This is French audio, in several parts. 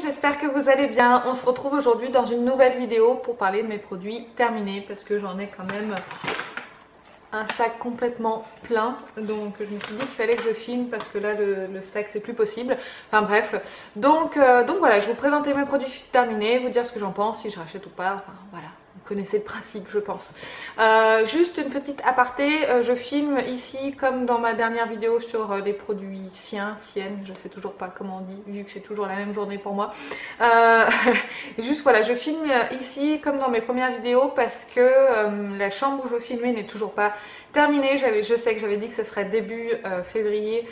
j'espère que vous allez bien. On se retrouve aujourd'hui dans une nouvelle vidéo pour parler de mes produits terminés parce que j'en ai quand même un sac complètement plein. Donc je me suis dit qu'il fallait que je filme parce que là le sac c'est plus possible. Enfin bref. Donc voilà, je vais vous présenter mes produits terminés, vous dire ce que j'en pense, si je rachète ou pas. Enfin voilà. Vous connaissez le principe, je pense. Juste une petite aparté, je filme ici comme dans ma dernière vidéo sur les produits siennes, je sais toujours pas comment on dit, vu que c'est toujours la même journée pour moi. Juste voilà, je filme ici comme dans mes premières vidéos parce que la chambre où je filmais n'est toujours pas terminée. Je sais que j'avais dit que ce serait début février.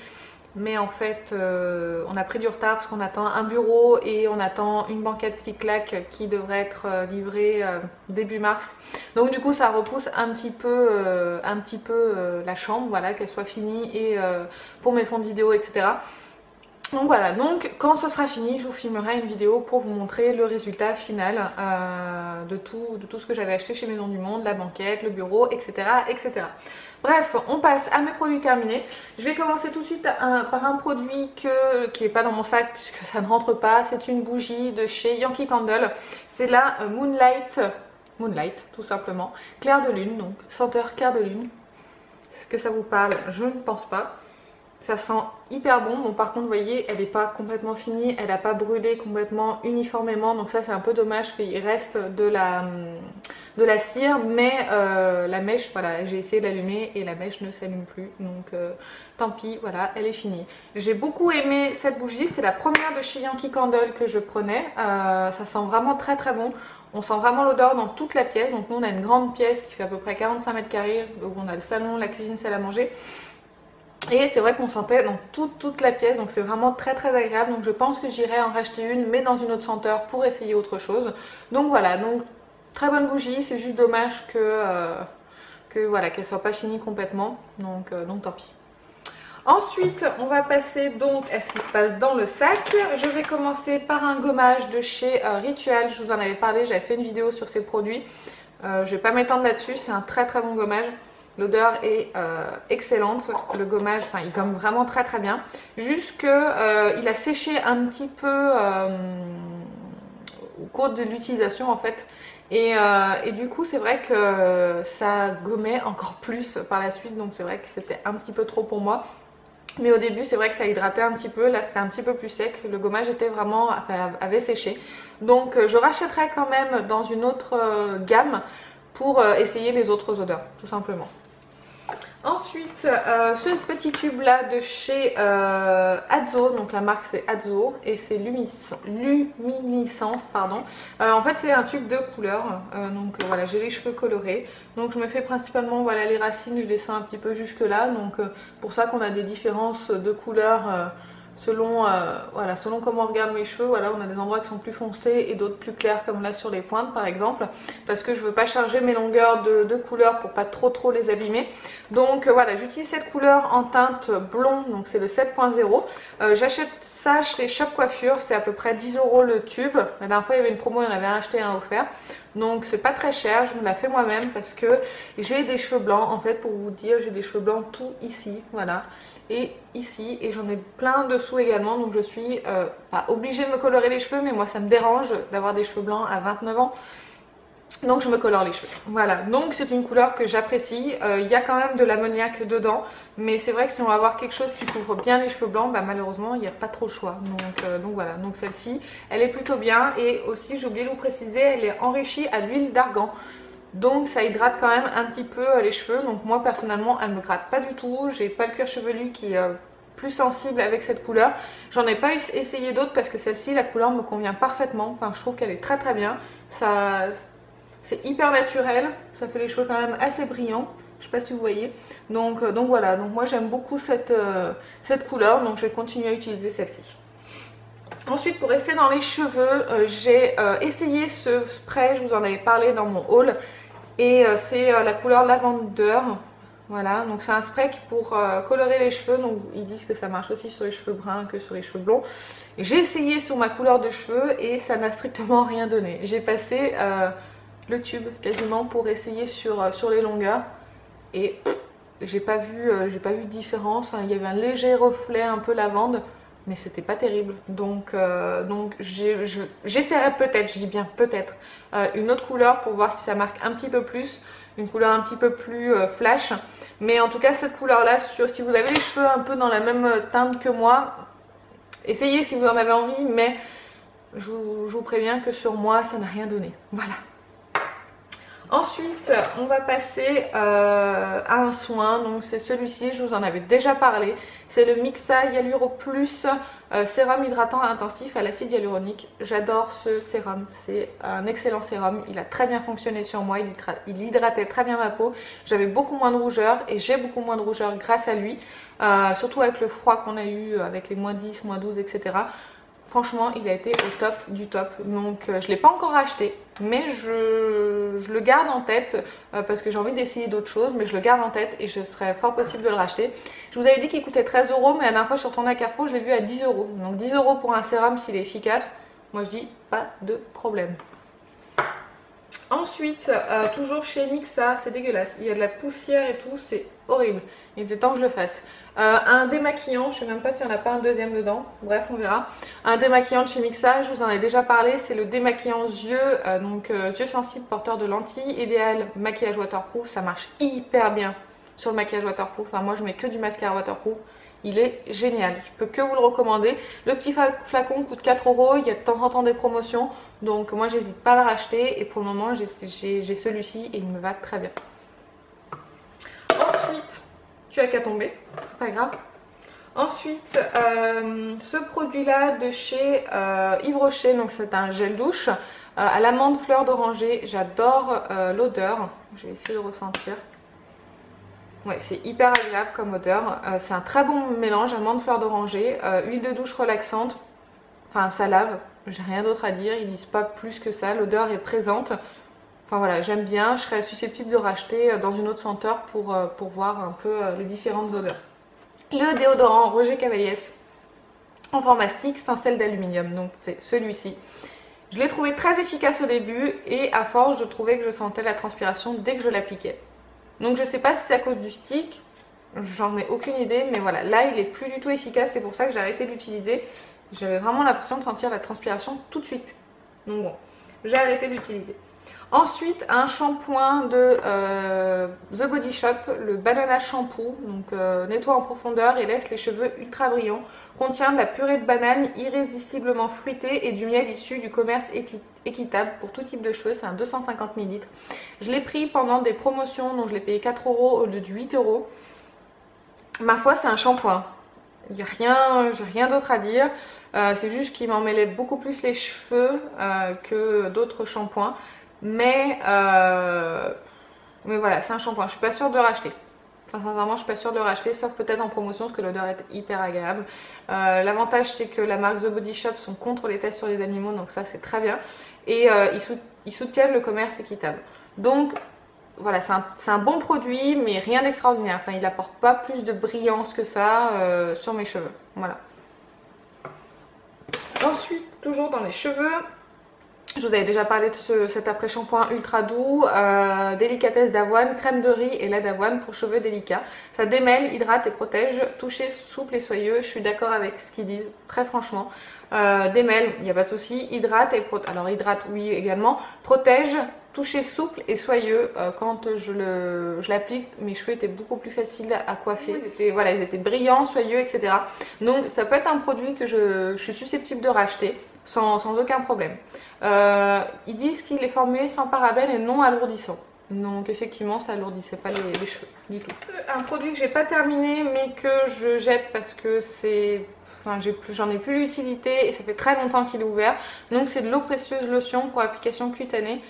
Mais en fait, on a pris du retard parce qu'on attend un bureau et on attend une banquette qui claque qui devrait être livrée début mars. Donc du coup, ça repousse un petit peu la chambre, voilà, qu'elle soit finie et pour mes fonds de vidéo, etc. Donc voilà, donc quand ce sera fini, je vous filmerai une vidéo pour vous montrer le résultat final de tout ce que j'avais acheté chez Maison du Monde, la banquette, le bureau, etc. etc. Bref, on passe à mes produits terminés. Je vais commencer tout de suite par un produit qui n'est pas dans mon sac puisque ça ne rentre pas. C'est une bougie de chez Yankee Candle. C'est la Moonlight tout simplement. Clair de lune, donc senteur clair de lune. Est-ce que ça vous parle? Je ne pense pas. Ça sent hyper bon. Bon, par contre, vous voyez, elle n'est pas complètement finie. Elle n'a pas brûlé complètement uniformément. Donc ça, c'est un peu dommage qu'il reste de la cire. Mais la mèche, voilà, j'ai essayé de l'allumer et la mèche ne s'allume plus. Donc tant pis, voilà, elle est finie. J'ai beaucoup aimé cette bougie. C'était la première de chez Yankee Candle que je prenais. Ça sent vraiment très très bon. On sent vraiment l'odeur dans toute la pièce. Donc nous, on a une grande pièce qui fait à peu près 45 mètres carrés. Donc on a le salon, la cuisine, salle à manger. Et c'est vrai qu'on sentait dans toute la pièce, donc c'est vraiment très très agréable. Donc je pense que j'irai en racheter une, mais dans une autre senteur pour essayer autre chose. Donc voilà, donc très bonne bougie, c'est juste dommage voilà, qu'elle soit pas finie complètement. Donc tant pis. Ensuite, on va passer donc à ce qui se passe dans le sac. Je vais commencer par un gommage de chez Ritual. Je vous en avais parlé, j'avais fait une vidéo sur ces produits. Je vais pas m'étendre là-dessus, c'est un très très bon gommage. L'odeur est excellente, le gommage, enfin il gomme vraiment très très bien. Juste qu'il a séché un petit peu au cours de l'utilisation en fait. Et du coup c'est vrai que ça gommait encore plus par la suite, donc c'est vrai que c'était un petit peu trop pour moi. Mais au début c'est vrai que ça hydratait un petit peu, là c'était un petit peu plus sec, le gommage était vraiment, enfin, avait séché. Donc je rachèterai quand même dans une autre gamme pour essayer les autres odeurs, tout simplement. Ensuite, ce petit tube là de chez Azo, donc la marque c'est Azo et c'est Luminiscence, pardon. En fait c'est un tube de couleur, donc voilà, j'ai les cheveux colorés, donc je me fais principalement voilà les racines, je descends un petit peu jusque là, donc pour ça qu'on a des différences de couleurs. Selon comment on regarde mes cheveux, voilà, on a des endroits qui sont plus foncés et d'autres plus clairs comme là sur les pointes par exemple, parce que je veux pas charger mes longueurs de couleurs pour pas trop les abîmer. Donc voilà, j'utilise cette couleur en teinte blond, donc c'est le 7.0. J'achète ça chez Shop Coiffure, c'est à peu près 10 € le tube. La dernière fois il y avait une promo, il y en avait un acheté et un offert. Donc c'est pas très cher, je me la fais moi-même parce que j'ai des cheveux blancs. En fait, pour vous dire, j'ai des cheveux blancs tout ici, voilà, et ici, et j'en ai plein dessous également. Donc je suis pas obligée de me colorer les cheveux, mais moi ça me dérange d'avoir des cheveux blancs à 29 ans. Donc je me colore les cheveux. Voilà, donc c'est une couleur que j'apprécie. Il y a quand même de l'ammoniac dedans, mais c'est vrai que si on va avoir quelque chose qui couvre bien les cheveux blancs, bah malheureusement il n'y a pas trop le choix. Donc voilà, donc celle-ci elle est plutôt bien. Et aussi j'ai oublié de vous préciser, elle est enrichie à l'huile d'argan. Donc ça hydrate quand même un petit peu les cheveux. Donc moi personnellement elle me gratte pas du tout. J'ai pas le cuir chevelu qui est plus sensible avec cette couleur. J'en ai pas essayé d'autres parce que celle-ci, la couleur me convient parfaitement. Enfin je trouve qu'elle est très très bien. C'est hyper naturel, ça fait les cheveux quand même assez brillants, je sais pas si vous voyez. Donc voilà, donc moi j'aime beaucoup cette couleur, donc je vais continuer à utiliser celle-ci. Ensuite, pour rester dans les cheveux, j'ai essayé ce spray, je vous en avais parlé dans mon haul, et c'est la couleur lavender. Voilà, donc c'est un spray pour colorer les cheveux, donc ils disent que ça marche aussi sur les cheveux bruns que sur les cheveux blonds. J'ai essayé sur ma couleur de cheveux et ça n'a strictement rien donné. J'ai passé le tube quasiment pour essayer sur les longueurs et j'ai pas vu de différence. Enfin, il y avait un léger reflet un peu lavande, mais c'était pas terrible. Donc j'essaierai peut-être, je dis bien peut-être, une autre couleur pour voir si ça marque un petit peu plus, une couleur un petit peu plus flash. Mais en tout cas cette couleur là, si vous avez les cheveux un peu dans la même teinte que moi, essayez si vous en avez envie, mais je vous préviens que sur moi ça n'a rien donné. Voilà. Ensuite, on va passer à un soin, donc c'est celui-ci, je vous en avais déjà parlé. C'est le Mixa Hyaluro Plus sérum hydratant intensif à l'acide hyaluronique. J'adore ce sérum, c'est un excellent sérum, il a très bien fonctionné sur moi, il hydratait très bien ma peau. J'avais beaucoup moins de rougeur et j'ai beaucoup moins de rougeur grâce à lui, surtout avec le froid qu'on a eu, avec les moins 10, moins 12, etc. Franchement, il a été au top du top. Donc, je ne l'ai pas encore acheté, mais je le garde en tête parce que j'ai envie d'essayer d'autres choses. Mais je le garde en tête et je serais fort possible de le racheter. Je vous avais dit qu'il coûtait 13 €, mais la dernière fois, je suis retournée à Carrefour, je l'ai vu à 10 €. Donc, 10 € pour un sérum s'il est efficace. Moi, je dis pas de problème. Ensuite, toujours chez Mixa, c'est dégueulasse. Il y a de la poussière et tout, c'est horrible. Il était temps que je le fasse. Un démaquillant, je ne sais même pas s'il n'y en a pas un deuxième dedans. Bref, on verra. Un démaquillant de chez Mixa, je vous en ai déjà parlé. C'est le démaquillant yeux, yeux sensibles porteurs de lentilles. Idéal maquillage waterproof. Ça marche hyper bien sur le maquillage waterproof. Enfin, moi, je mets que du mascara waterproof. Il est génial, je peux que vous le recommander. Le petit flacon coûte 4 €, il y a de temps en temps des promotions. Donc moi j'hésite pas à le racheter et pour le moment j'ai celui-ci et il me va très bien. Ensuite, tu as qu'à tomber, pas grave. Ensuite, ce produit-là de chez Yves Rocher, donc c'est un gel douche à l'amande fleur d'oranger. J'adore l'odeur, je vais essayer de ressentir. Ouais, c'est hyper agréable comme odeur. C'est un très bon mélange, amande fleur d'oranger, huile de douche relaxante. Enfin, ça lave, j'ai rien d'autre à dire. Ils disent pas plus que ça. L'odeur est présente. Enfin voilà, j'aime bien. Je serais susceptible de racheter dans une autre senteur pour voir un peu les différentes odeurs. Le déodorant Roger Cavaliès en format stick, cincelle d'aluminium. Donc c'est celui-ci. Je l'ai trouvé très efficace au début et à force, je trouvais que je sentais la transpiration dès que je l'appliquais. Donc je sais pas si c'est à cause du stick, j'en ai aucune idée, mais voilà, là il est plus du tout efficace, c'est pour ça que j'ai arrêté de l'utiliser. J'avais vraiment l'impression de sentir la transpiration tout de suite. Donc bon, j'ai arrêté de l'utiliser. Ensuite, un shampoing de The Body Shop, le Banana Shampoo, donc nettoie en profondeur et laisse les cheveux ultra brillants. Contient de la purée de banane irrésistiblement fruitée et du miel issu du commerce équitable pour tout type de cheveux, c'est un 250 ml. Je l'ai pris pendant des promotions, donc je l'ai payé 4 € au lieu de 8 €. Ma foi, c'est un shampoing. Il n'y a rien, j'ai rien d'autre à dire. C'est juste qu'il m'en mêlait beaucoup plus les cheveux que d'autres shampoings. Mais voilà, c'est un shampoing. Je suis pas sûre de le racheter. Enfin, sincèrement, je suis pas sûre de le racheter, sauf peut-être en promotion, parce que l'odeur est hyper agréable. L'avantage, c'est que la marque The Body Shop sont contre les tests sur les animaux, donc ça, c'est très bien. Et ils soutiennent le commerce équitable. Donc, voilà, c'est un bon produit, mais rien d'extraordinaire. Enfin, il n'apporte pas plus de brillance que ça sur mes cheveux. Voilà. Ensuite, toujours dans les cheveux, je vous avais déjà parlé de cet après-shampoing ultra doux, délicatesse d'avoine, crème de riz et lait d'avoine pour cheveux délicats. Ça démêle, hydrate et protège, toucher souple et soyeux. Je suis d'accord avec ce qu'ils disent, très franchement. Démêle, il n'y a pas de souci. Hydrate et protège. Alors hydrate, oui également. Protège, toucher souple et soyeux. Quand je l'applique, mes cheveux étaient beaucoup plus faciles à coiffer. Ils étaient brillants, soyeux, etc. Donc ça peut être un produit que je suis susceptible de racheter sans aucun problème. Ils disent qu'il est formulé sans parabènes et non alourdissant. Donc effectivement ça alourdissait pas les cheveux du tout. Un produit que j'ai pas terminé mais que je jette parce que c'est... Enfin, j'en ai plus l'utilité et ça fait très longtemps qu'il est ouvert. Donc c'est de l'eau précieuse lotion pour application cutanée.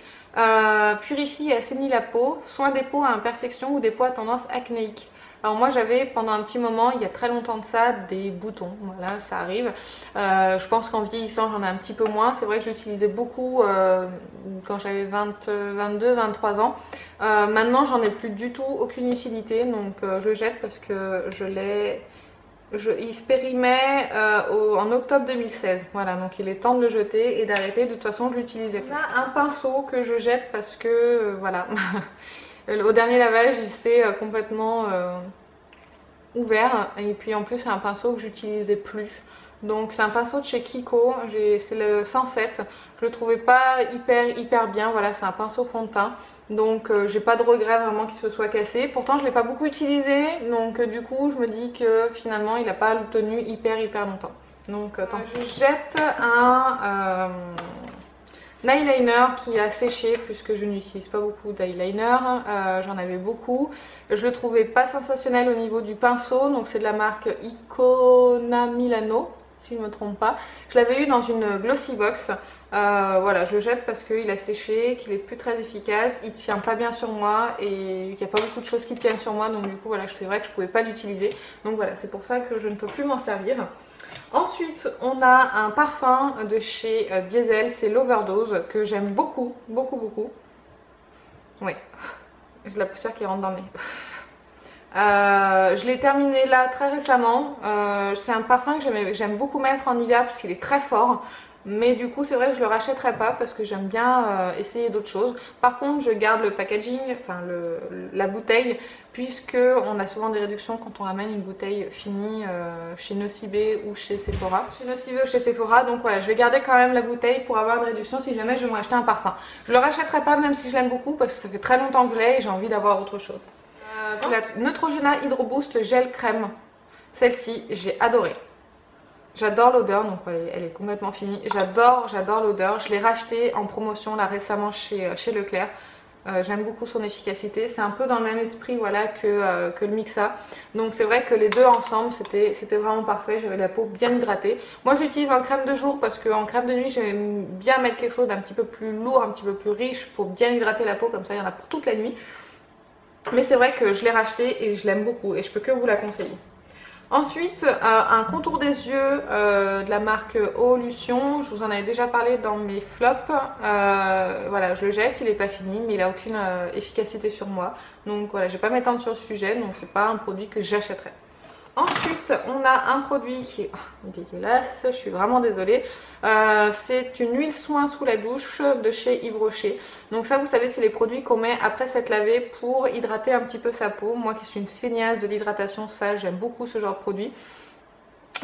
Purifie et assainit la peau. Soin des peaux à imperfection ou des peaux à tendance acnéique. Alors moi j'avais pendant un petit moment, il y a très longtemps de ça, des boutons, voilà, ça arrive. Je pense qu'en vieillissant j'en ai un petit peu moins. C'est vrai que j'utilisais beaucoup quand j'avais 22, 23 ans. Maintenant j'en ai plus du tout aucune utilité, donc je le jette parce que il se périmait en octobre 2016. Voilà, donc il est temps de le jeter et d'arrêter. De toute façon je l'utilisais pas. Un pinceau que je jette parce que voilà. Au dernier lavage, il s'est complètement ouvert. Et puis en plus, c'est un pinceau que j'utilisais plus. Donc c'est un pinceau de chez Kiko, c'est le 107. Je le trouvais pas hyper bien, voilà, c'est un pinceau fond de teint. Donc j'ai pas de regret vraiment qu'il se soit cassé. Pourtant je l'ai pas beaucoup utilisé, donc du coup je me dis que finalement il n'a pas tenu hyper longtemps. Donc je jette un eyeliner qui a séché puisque je n'utilise pas beaucoup d'eyeliner. J'en avais beaucoup. Je le trouvais pas sensationnel au niveau du pinceau, donc c'est de la marque Icona Milano si je ne me trompe pas. Je l'avais eu dans une glossy box. Voilà, je le jette parce qu'il a séché, qu'il est plus très efficace, il tient pas bien sur moi et il n'y a pas beaucoup de choses qui tiennent sur moi, donc du coup voilà, c'est vrai que je pouvais pas l'utiliser. Donc voilà, c'est pour ça que je ne peux plus m'en servir. Ensuite, on a un parfum de chez Diesel, c'est l'Overdose, que j'aime beaucoup. Oui, j'ai la poussière qui rentre dans mes... je l'ai terminé là très récemment. C'est un parfum que j'aime beaucoup mettre en hiver parce qu'il est très fort. Mais du coup c'est vrai que je le rachèterai pas parce que j'aime bien essayer d'autres choses. Par contre je garde le packaging, enfin la bouteille, puisque on a souvent des réductions quand on ramène une bouteille finie chez Nocibé ou chez Sephora. Chez Nocibé ou chez Sephora, donc voilà, je vais garder quand même la bouteille pour avoir une réduction si jamais je veux me racheter un parfum. Je le rachèterai pas même si je l'aime beaucoup parce que ça fait très longtemps que je l'ai et j'ai envie d'avoir autre chose. C'est la Neutrogena Hydro Boost Gel Crème. Celle-ci, j'ai adoré. J'adore l'odeur, donc elle est complètement finie. J'adore l'odeur. Je l'ai rachetée en promotion là récemment chez Leclerc. J'aime beaucoup son efficacité. C'est un peu dans le même esprit voilà, que le Mixa. Donc c'est vrai que les deux ensemble, c'était vraiment parfait. J'avais la peau bien hydratée. Moi j'utilise en crème de jour parce qu'en crème de nuit, j'aime bien mettre quelque chose d'un petit peu plus lourd, un petit peu plus riche pour bien hydrater la peau. Comme ça, il y en a pour toute la nuit. Mais c'est vrai que je l'ai racheté et je l'aime beaucoup et je peux que vous la conseiller. Ensuite, un contour des yeux de la marque Eau-Lution. Je vous en avais déjà parlé dans mes flops. Voilà, je le jette, il n'est pas fini, mais il n'a aucune efficacité sur moi. Donc voilà, je ne vais pas m'étendre sur le sujet, donc c'est pas un produit que j'achèterai. Ensuite, on a un produit qui est dégueulasse, je suis vraiment désolée. C'est une huile soin sous la douche de chez Yves Rocher. Donc ça, vous savez, c'est les produits qu'on met après s'être lavé pour hydrater un petit peu sa peau. Moi qui suis une feignasse de l'hydratation, ça, j'aime beaucoup ce genre de produit.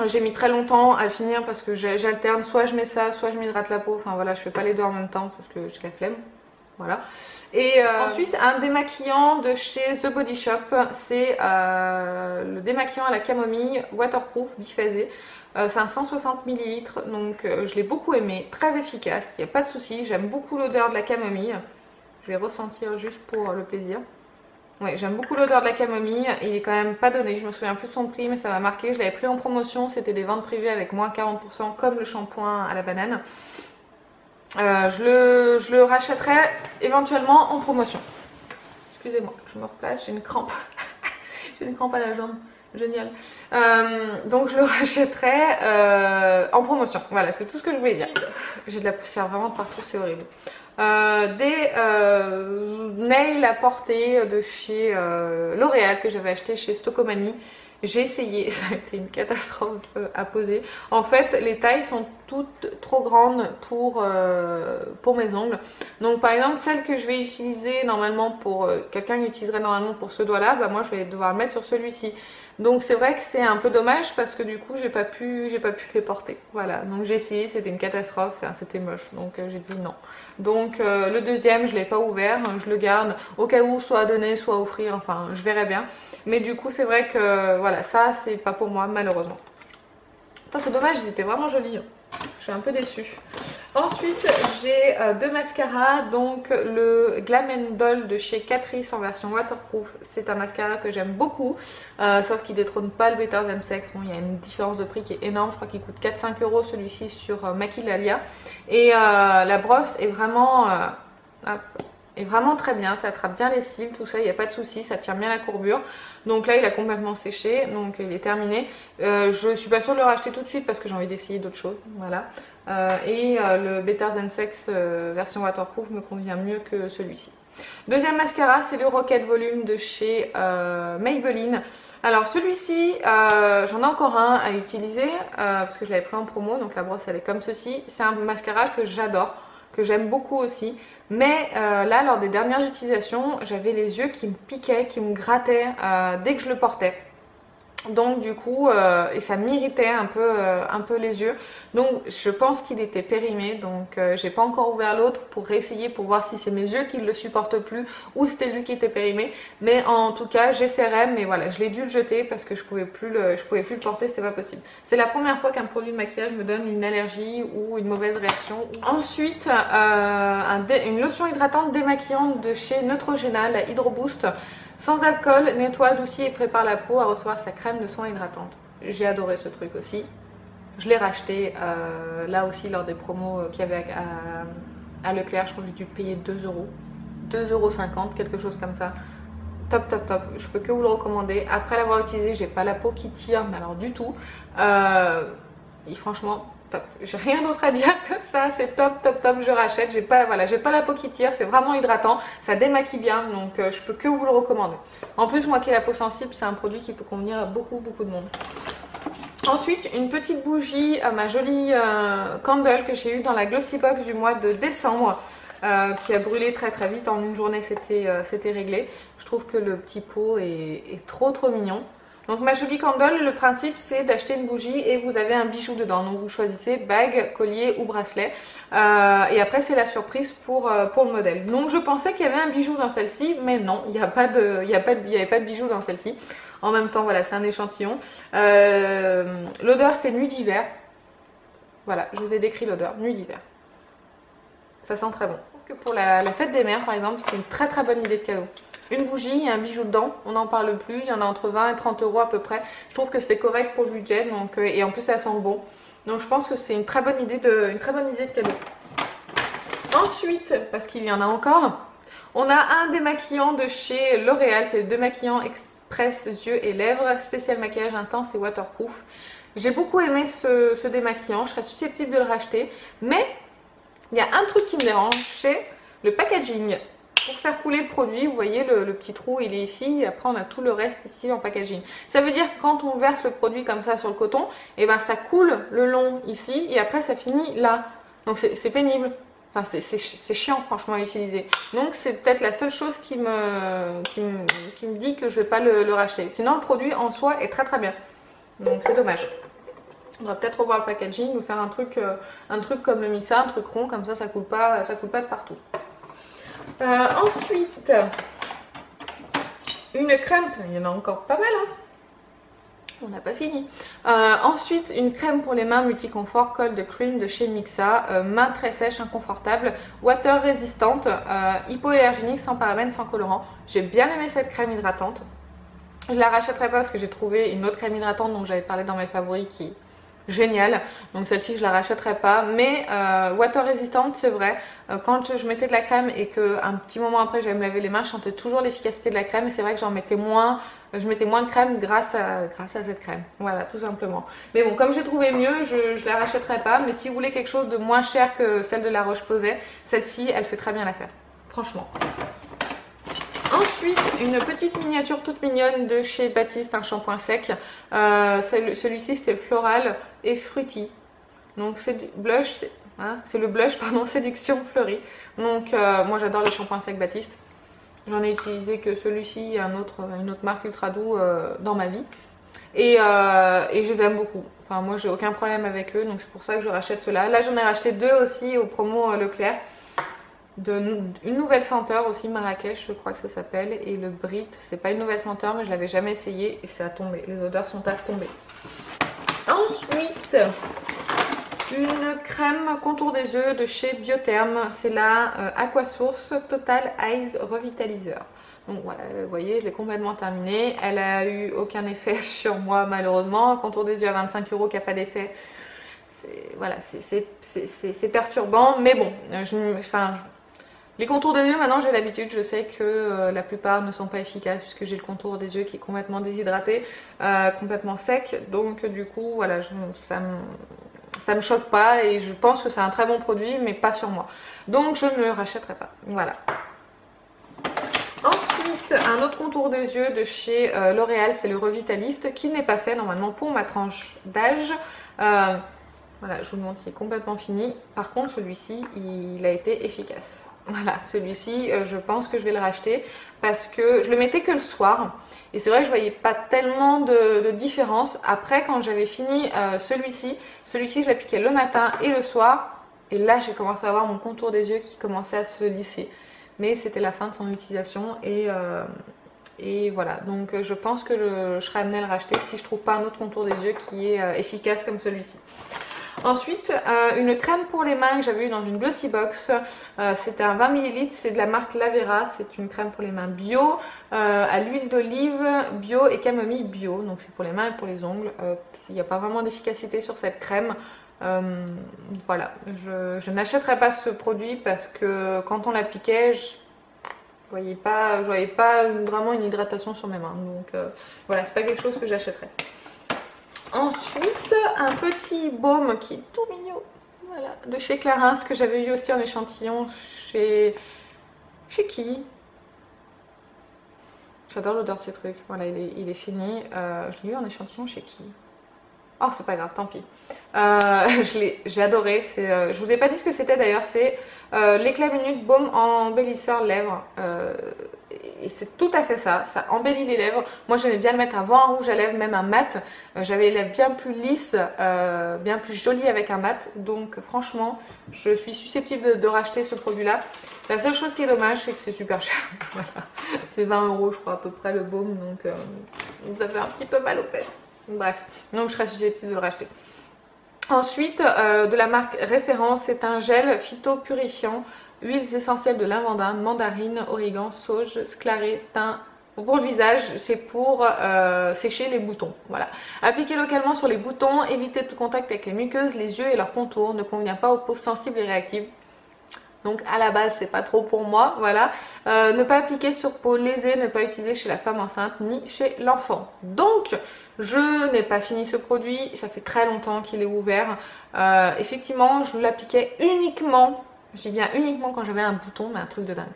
J'ai mis très longtemps à finir parce que j'alterne, soit je mets ça, soit je m'hydrate la peau. Enfin voilà, je fais pas les deux en même temps parce que j'ai la flemme. Voilà. Et ensuite un démaquillant de chez The Body Shop, c'est le démaquillant à la camomille waterproof biphasé. C'est un 160 ml, donc je l'ai beaucoup aimé, très efficace, il n'y a pas de souci. J'aime beaucoup l'odeur de la camomille. Je vais ressentir juste pour le plaisir. Ouais, j'aime beaucoup l'odeur de la camomille, il est quand même pas donné, je me souviens plus de son prix mais ça m'a marqué. Je l'avais pris en promotion, c'était des ventes privées avec moins 40% comme le shampoing à la banane. Je le rachèterai éventuellement en promotion. Excusez-moi, je me replace, j'ai une crampe. J'ai une crampe à la jambe, génial. Donc je le rachèterai en promotion. Voilà, c'est tout ce que je voulais dire. J'ai de la poussière vraiment de partout, c'est horrible. Des nails à porter de chez L'Oréal que j'avais acheté chez Stocomanie. J'ai essayé, ça a été une catastrophe à poser. En fait, les tailles sont toutes trop grandes pour mes ongles. Donc par exemple, celle que je vais utiliser normalement pour quelqu'un qui utiliserait normalement pour ce doigt-là, bah moi je vais devoir le mettre sur celui-ci. Donc c'est vrai que c'est un peu dommage parce que du coup j'ai pas pu les porter. Voilà, donc j'ai essayé, c'était une catastrophe, enfin, c'était moche, donc j'ai dit non. Donc le deuxième je l'ai pas ouvert, je le garde au cas où, soit à donner, soit à offrir, enfin je verrai bien. Mais du coup c'est vrai que voilà, ça c'est pas pour moi malheureusement. Putain, c'est dommage, ils étaient vraiment jolis. Je suis un peu déçue. Ensuite, j'ai deux mascaras. Donc le Glam Doll de chez Catrice en version waterproof. C'est un mascara que j'aime beaucoup. Sauf qu'il détrône pas le Better Than Sex. Bon, il y a une différence de prix qui est énorme. Je crois qu'il coûte 4-5 € celui-ci sur Maquillalia. Et la brosse est vraiment... très bien, ça attrape bien les cils, tout ça, il n'y a pas de souci, ça tient bien la courbure. Donc là il a complètement séché, donc il est terminé. Je suis pas sûre de le racheter tout de suite parce que j'ai envie d'essayer d'autres choses, voilà. Le Better Than Sex version waterproof me convient mieux que celui-ci. Deuxième mascara, c'est le Rocket Volume de chez Maybelline. Alors celui-ci, j'en ai encore un à utiliser parce que je l'avais pris en promo, donc la brosse elle est comme ceci. C'est un mascara que j'adore, que j'aime beaucoup aussi. Mais là, lors des dernières utilisations, j'avais les yeux qui me piquaient, qui me grattaient dès que je le portais. Donc du coup, et ça m'irritait un peu les yeux. Donc je pense qu'il était périmé. Donc j'ai pas encore ouvert l'autre pour réessayer pour voir si c'est mes yeux qui ne le supportent plus ou c'était lui qui était périmé. Mais en tout cas, j'essaierai. Mais voilà, je l'ai dû le jeter parce que je pouvais plus le porter, c'était pas possible. C'est la première fois qu'un produit de maquillage me donne une allergie ou une mauvaise réaction. Ensuite, une lotion hydratante démaquillante de chez Neutrogena, la Hydro Boost. Sans alcool, nettoie, adoucit et prépare la peau à recevoir sa crème de soin hydratante. J'ai adoré ce truc aussi. Je l'ai racheté là aussi lors des promos qu'il y avait à Leclerc. Je crois que j'ai dû payer 2 euros. 2,50 €, quelque chose comme ça. Top, top, top. Je peux que vous le recommander. Après l'avoir utilisé, j'ai pas la peau qui tire, mais alors du tout. Et franchement, top. J'ai rien d'autre à dire que ça. C'est top, top, top. Je rachète. J'ai pas la peau qui tire. C'est vraiment hydratant. Ça démaquille bien. Donc, je peux que vous le recommander. En plus, moi qui ai la peau sensible, c'est un produit qui peut convenir à beaucoup, beaucoup de monde. Ensuite, une petite bougie, ma jolie candle que j'ai eue dans la Glossy Box du mois de décembre. Qui a brûlé très très vite. En une journée, c'était réglé. Je trouve que le petit pot est trop mignon. Donc ma jolie candle, le principe c'est d'acheter une bougie et vous avez un bijou dedans. Donc vous choisissez bague, collier ou bracelet. Et après c'est la surprise pour le modèle. Donc je pensais qu'il y avait un bijou dans celle-ci, mais non, il n'y avait pas de bijou dans celle-ci. En même temps, voilà, c'est un échantillon. L'odeur c'était nuit d'hiver. Voilà, je vous ai décrit l'odeur, nuit d'hiver. Ça sent très bon. Que pour la fête des mères par exemple, c'est une très bonne idée de cadeau. Une bougie et un bijou dedans, on n'en parle plus, il y en a entre 20 et 30 € à peu près. Je trouve que c'est correct pour le budget, donc, et en plus ça sent bon. Donc je pense que c'est une très bonne idée de cadeau. Ensuite, parce qu'il y en a encore, on a un démaquillant de chez L'Oréal, c'est le démaquillant express yeux et lèvres, spécial maquillage intense et waterproof. J'ai beaucoup aimé ce démaquillant, je serais susceptible de le racheter, mais il y a un truc qui me dérange, c'est le packaging. Pour faire couler le produit, vous voyez le petit trou il est ici, et après on a tout le reste ici en packaging. Ça veut dire que quand on verse le produit comme ça sur le coton, et ben ça coule le long ici et après ça finit là. Donc c'est pénible, enfin c'est chiant franchement à utiliser. Donc c'est peut-être la seule chose qui me dit que je ne vais pas le racheter. Sinon le produit en soi est très bien, donc c'est dommage. On va peut-être revoir le packaging ou faire un truc comme le Mixa, un truc rond, comme ça coule pas de partout. Ensuite, une crème, il y en a encore pas mal, hein. On n'a pas fini. Ensuite, une crème pour les mains multiconfort Cold Cream de chez Mixa, main très sèche, inconfortable, water résistante, hypoallergénique, sans parabènes, sans colorant. J'ai bien aimé cette crème hydratante. Je la rachèterai pas parce que j'ai trouvé une autre crème hydratante dont j'avais parlé dans mes favoris qui génial, donc celle-ci je la rachèterai pas, mais water résistante c'est vrai, quand je mettais de la crème et qu'un petit moment après j'allais me laver les mains, je sentais toujours l'efficacité de la crème et c'est vrai que je mettais moins de crème grâce à cette crème, voilà tout simplement. Mais bon, comme j'ai trouvé mieux, je la rachèterai pas, mais si vous voulez quelque chose de moins cher que celle de La Roche-Posay, celle-ci elle fait très bien l'affaire, franchement. Ensuite, une petite miniature toute mignonne de chez Baptiste, un shampoing sec. Celui-ci c'est floral et fruity. Donc c'est du blush, c'est le blush pardon, séduction fleurie. Donc moi j'adore les shampoings secs Baptiste. J'en ai utilisé que celui-ci et une autre marque ultra doux dans ma vie. Et je les aime beaucoup. Enfin moi j'ai aucun problème avec eux, donc c'est pour ça que je rachète ceux-là. Là j'en ai racheté deux aussi au promo Leclerc. Une nouvelle senteur aussi, Marrakech je crois que ça s'appelle, et le Brit, c'est pas une nouvelle senteur mais je l'avais jamais essayé et ça a tombé, les odeurs sont à tomber. Ensuite, une crème contour des yeux de chez Biotherm, c'est la Aquasource Total Eyes Revitalizer. Donc voilà, vous voyez, je l'ai complètement terminée, elle a eu aucun effet sur moi malheureusement, contour des yeux à 25 € qui n'a pas d'effet. Voilà, c'est perturbant, mais bon, les contours des yeux, maintenant j'ai l'habitude, je sais que la plupart ne sont pas efficaces puisque j'ai le contour des yeux qui est complètement déshydraté, complètement sec. Donc du coup, voilà, ça me choque pas et je pense que c'est un très bon produit, mais pas sur moi. Donc je ne le rachèterai pas. Voilà. Ensuite, un autre contour des yeux de chez L'Oréal, c'est le Revitalift qui n'est pas fait normalement pour ma tranche d'âge. Voilà, je vous le montre, il est complètement fini. Par contre, celui-ci, il a été efficace. Voilà, celui-ci, je pense que je vais le racheter parce que je le mettais que le soir. Et c'est vrai que je voyais pas tellement de différence. Après, quand j'avais fini celui-ci, je l'appliquais le matin et le soir. Et là, j'ai commencé à avoir mon contour des yeux qui commençait à se lisser. Mais c'était la fin de son utilisation et voilà. Donc je pense que je serai amenée à le racheter si je trouve pas un autre contour des yeux qui est efficace comme celui-ci. Ensuite, une crème pour les mains que j'avais eu dans une Glossy Box. C'était un 20 ml, c'est de la marque Lavera. C'est une crème pour les mains bio, à l'huile d'olive bio et camomille bio. Donc c'est pour les mains et pour les ongles. Il n'y a pas vraiment d'efficacité sur cette crème. Voilà, je n'achèterai pas ce produit parce que quand on l'appliquait, je voyais pas vraiment une hydratation sur mes mains. Donc voilà, c'est pas quelque chose que j'achèterais. Ensuite, un petit baume qui est tout mignon, voilà, de chez Clarins, que j'avais eu aussi en échantillon chez qui? J'adore l'odeur de ces trucs. Voilà, il est fini. Je l'ai eu en échantillon chez qui? Oh, c'est pas grave, tant pis. J'ai adoré. Je vous ai pas dit ce que c'était d'ailleurs. C'est l'éclat minute baume embellisseur lèvres. Et c'est tout à fait ça. Ça embellit les lèvres. Moi, j'aimais bien le mettre avant un rouge à lèvres, même un mat. J'avais les lèvres bien plus lisses, bien plus jolies avec un mat. Donc, franchement, je suis susceptible de racheter ce produit-là. La seule chose qui est dommage, c'est que c'est super cher. Voilà. C'est 20 € je crois à peu près le baume. Donc, ça fait un petit peu mal aux fesses. Bref, donc je serais susceptible de le racheter. Ensuite, de la marque Référence, c'est un gel phyto-purifiant, huiles essentielles de lavandin, mandarine, origan, sauge, sclaré, thym. Pour le visage, c'est pour sécher les boutons. Voilà. Appliquez localement sur les boutons, évitez tout contact avec les muqueuses, les yeux et leurs contours, ne convient pas aux peaux sensibles et réactives. Donc à la base c'est pas trop pour moi, voilà. Ne pas appliquer sur peau lésée, ne pas utiliser chez la femme enceinte ni chez l'enfant. Donc je n'ai pas fini ce produit, ça fait très longtemps qu'il est ouvert. Effectivement je l'appliquais uniquement, je dis bien uniquement quand j'avais un bouton, mais un truc de dingue.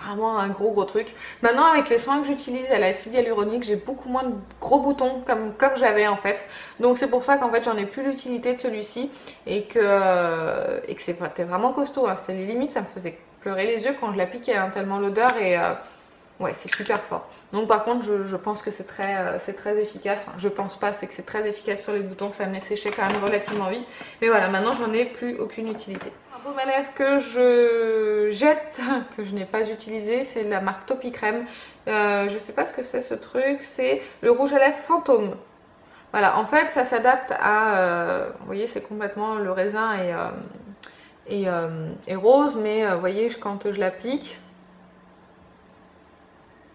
Vraiment un gros truc. Maintenant avec les soins que j'utilise à l'acide hyaluronique, j'ai beaucoup moins de gros boutons comme j'avais en fait. Donc c'est pour ça qu'en fait j'en ai plus l'utilité de celui-ci et que c'était vraiment costaud. Hein. C'était les limites, ça me faisait pleurer les yeux quand je l'appliquais, hein, tellement l'odeur et ouais c'est super fort. Donc par contre je pense que c'est très efficace. Enfin, je pense pas, c'est que c'est très efficace sur les boutons, ça me les séchait quand même relativement vite. Mais voilà, maintenant j'en ai plus aucune utilité. Un baume à lèvres que je jette, que je n'ai pas utilisé, c'est de la marque Topicrème. Je sais pas ce que c'est ce truc, c'est le rouge à lèvres fantôme. Voilà, en fait ça s'adapte à, vous voyez c'est complètement le raisin et rose, mais vous voyez quand je l'applique,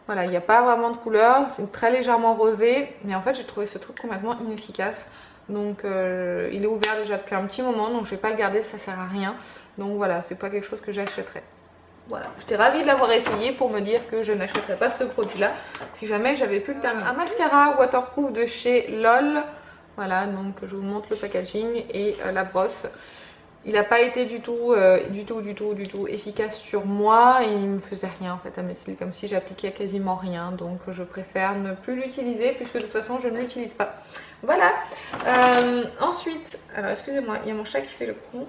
voilà, il n'y a pas vraiment de couleur, c'est très légèrement rosé, mais en fait j'ai trouvé ce truc complètement inefficace. Donc il est ouvert déjà depuis un petit moment, donc je vais pas le garder, ça sert à rien. Donc voilà, c'est pas quelque chose que j'achèterais. Voilà, j'étais ravie de l'avoir essayé pour me dire que je n'achèterais pas ce produit-là si jamais j'avais pu le terminer. Un mascara waterproof de chez LOL. Voilà, donc je vous montre le packaging et la brosse. Il n'a pas été du tout efficace sur moi et il me faisait rien en fait à mes cils, comme si j'appliquais quasiment rien. Donc je préfère ne plus l'utiliser puisque de toute façon je ne l'utilise pas. Voilà. Ensuite, alors excusez-moi, il y a mon chat qui fait le con.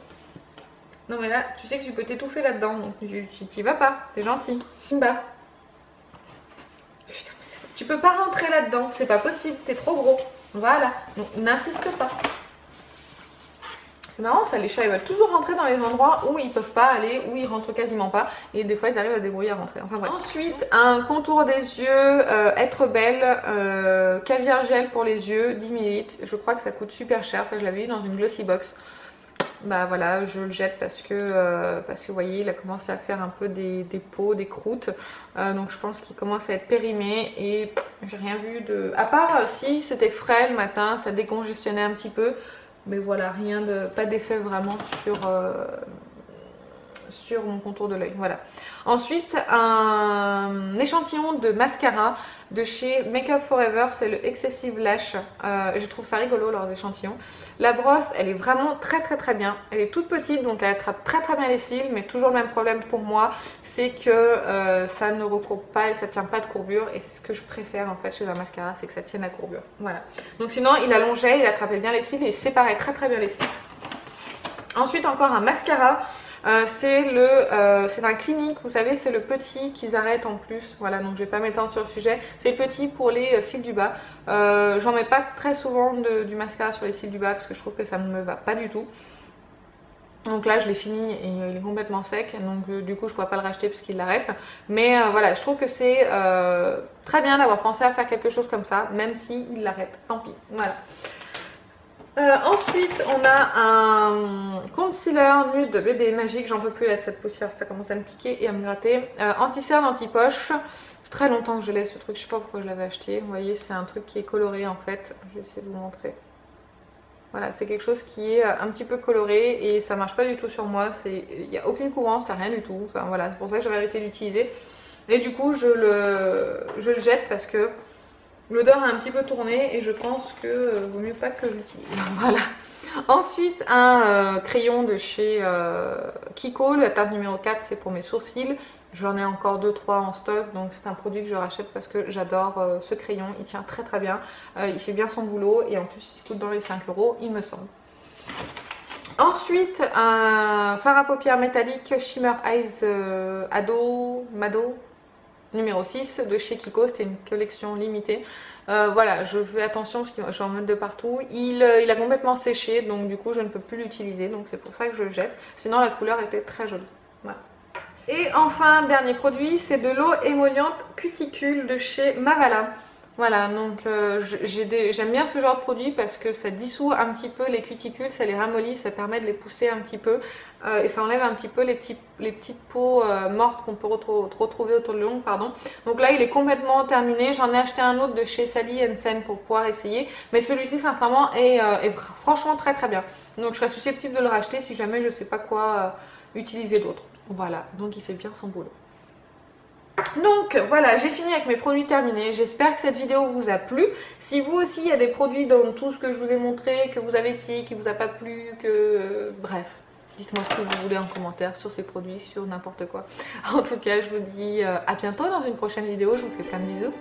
Non mais là, tu sais que tu peux t'étouffer là-dedans, donc tu y vas pas, t'es gentil. Bah. Putain, tu peux pas rentrer là-dedans, c'est pas possible, t'es trop gros. Voilà, donc n'insiste pas. C'est marrant ça, les chats ils veulent toujours rentrer dans les endroits où ils peuvent pas aller, où ils rentrent quasiment pas. Et des fois ils arrivent à débrouiller à rentrer. Enfin bref. Ensuite, un contour des yeux, Être Belle, caviar gel pour les yeux, 10 ml. Je crois que ça coûte super cher, ça je l'avais eu dans une Glossy Box. Bah voilà, je le jette parce que vous voyez, il a commencé à faire un peu des peaux, des croûtes. Donc je pense qu'il commence à être périmé et j'ai rien vu de... À part si c'était frais le matin, ça décongestionnait un petit peu. Mais voilà, pas d'effet vraiment sur mon contour de l'œil. Voilà. Ensuite, un échantillon de mascara de chez Make Up For Ever, c'est le Excessive Lash. Je trouve ça rigolo leurs échantillons. La brosse, elle est vraiment très bien. Elle est toute petite, donc elle attrape très bien les cils, mais toujours le même problème pour moi, c'est que ça ne recourbe pas, ça tient pas de courbure, et c'est ce que je préfère en fait chez un mascara, c'est que ça tienne la courbure. Voilà. Donc sinon, il allongeait, il attrapait bien les cils et il séparait très bien les cils. Ensuite encore un mascara, c'est un clinique, vous savez c'est le petit qu'ils arrêtent en plus, voilà donc je vais pas m'étendre sur le sujet, c'est le petit pour les cils du bas. J'en mets pas très souvent du mascara sur les cils du bas parce que je trouve que ça ne me va pas du tout. Donc là je l'ai fini et il est complètement sec, donc du coup je ne pourrais pas le racheter parce qu'il l'arrête. Mais voilà, je trouve que c'est très bien d'avoir pensé à faire quelque chose comme ça, même s'il l'arrête, tant pis, voilà. Ensuite on a un concealer nude bébé magique, j'en peux plus là de cette poussière, ça commence à me piquer et à me gratter. Anti-cerne, anti-poche, c'est très longtemps que je l'ai ce truc, je sais pas pourquoi je l'avais acheté. Vous voyez c'est un truc qui est coloré en fait, je vais essayer de vous montrer. Voilà, c'est quelque chose qui est un petit peu coloré et ça marche pas du tout sur moi, il n'y a aucune courance, il n'y a rien du tout. Enfin voilà, c'est pour ça que j'avais arrêté d'utiliser. Et du coup je le jette parce que l'odeur a un petit peu tourné et je pense que vaut mieux pas que j'utilise. Voilà. Ensuite un crayon de chez Kiko, la teinte numéro 4 c'est pour mes sourcils. J'en ai encore 2-3 en stock, donc c'est un produit que je rachète parce que j'adore ce crayon, il tient très très bien, il fait bien son boulot et en plus il coûte dans les 5 € il me semble. Ensuite un fard à paupières métallique Shimmer Eyes Mado numéro 6 de chez Kiko, c'était une collection limitée. Voilà, je fais attention parce que j'en mets de partout. Il a complètement séché, donc du coup je ne peux plus l'utiliser, donc c'est pour ça que je le jette. Sinon la couleur était très jolie. Voilà. Et enfin, dernier produit, c'est de l'eau émolliente cuticule de chez Mavala. Voilà, donc j'aime bien ce genre de produit parce que ça dissout un petit peu les cuticules, ça les ramollit, ça permet de les pousser un petit peu et ça enlève un petit peu les petites peaux mortes qu'on peut retrouver autour de l'ongle, pardon. Donc là, il est complètement terminé. J'en ai acheté un autre de chez Sally Hansen pour pouvoir essayer, mais celui-ci, sincèrement, est franchement très très bien. Donc je serais susceptible de le racheter si jamais je ne sais pas quoi utiliser d'autre. Voilà, donc il fait bien son boulot. Donc voilà, j'ai fini avec mes produits terminés. J'espère que cette vidéo vous a plu. Si vous aussi, il y a des produits dans tout ce que je vous ai montré, que vous avez essayé, qui vous a pas plu, bref, dites-moi ce que vous voulez en commentaire sur ces produits, sur n'importe quoi. En tout cas, je vous dis à bientôt dans une prochaine vidéo. Je vous fais plein de bisous.